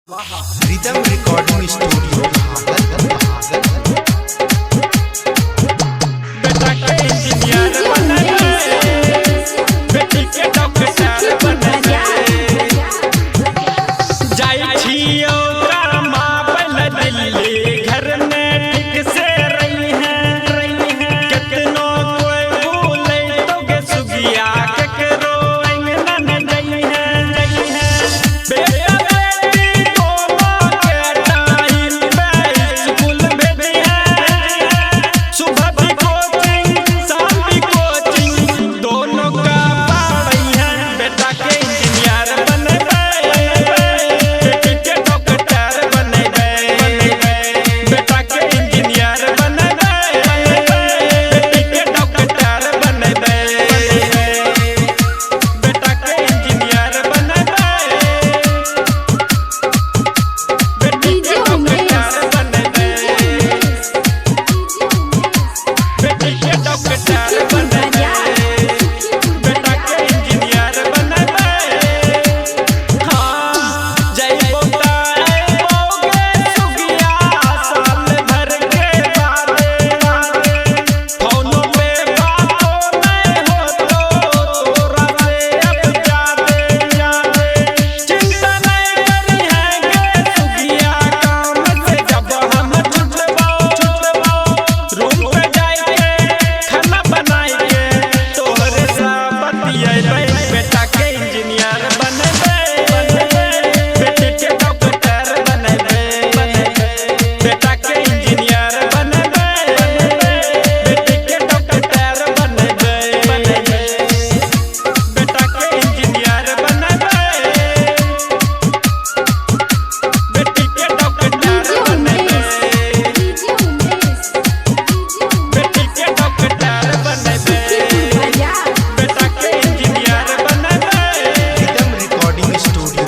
Rhythm recording studio बेटा के engineer बनना बेटी के डॉक्टर बनना जाई छियो कामा बन दिल्ली घर में ठीक से रही है कितनो कोई बोले तो के सुगिया ककरो अंगना न गई है बेटा बेटी को के टाइम पे स्कूल भेजी है सुबह भी कोचिंग शाम भी कोचिंग दोनों का पढ़ाई है बेटा के इंजीनियर बनबे बेटी के डॉक्टर बनबे बेटा के इंजीनियर बनबे बेटी के डॉक्टर बनबे बेटा के इंजीनियर बनबे बेटी के डॉक्टर बनबे बेटी के डॉक्टर बनबे बेटा के इंजीनियर बनबे हाँ जय बोता बोगे सुगिया साल भर के बादे फोनों पे बातों नहीं हो तो तोरा से अब जाते चिंता नहीं करी है गे सुगिया काम से जब हम छुटबो रूम पे जाके खाना बनाएंगे तोहरे साथ बतियाबे बेटा के इंजीनियर बनबे बेटी के डॉक्टर बनबे बेटा के इंजीनियर बनबे बेटी के डॉक्टर बनबे बेटा के इंजीनियर बनबे बेटी के डॉक्टर बनबे बेटी के डॉक्टर बनबे बेटा के इंजीनियर बनबे रिदम रिकॉर्डिंग स्टूडियो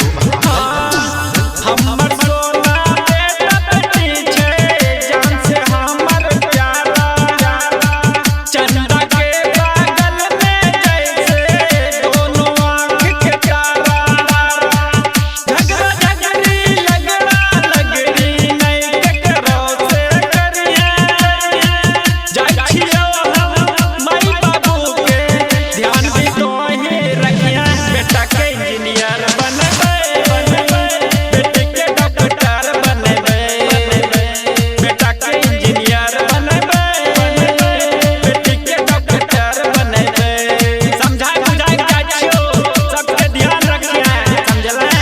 हमर सोना बेटा बेटी छे जान से हमर प्यारा चंदा के बगल में जैसे दोनों आँख के तारा झगड़ा झगड़ी लगड़ा लगड़ी नहीं ककरो से करिए जाई छियो हम माई बाबू के ध्यान भी तो ही रखिए बेटा के इंजीनियर बनबे बेटी के डॉक्टर बनबे बेटा के इंजीनियर बनबे बेटी के डॉक्टर बनबे समझाई बुझाई जाइयो सबके ध्यान रखिए समझले।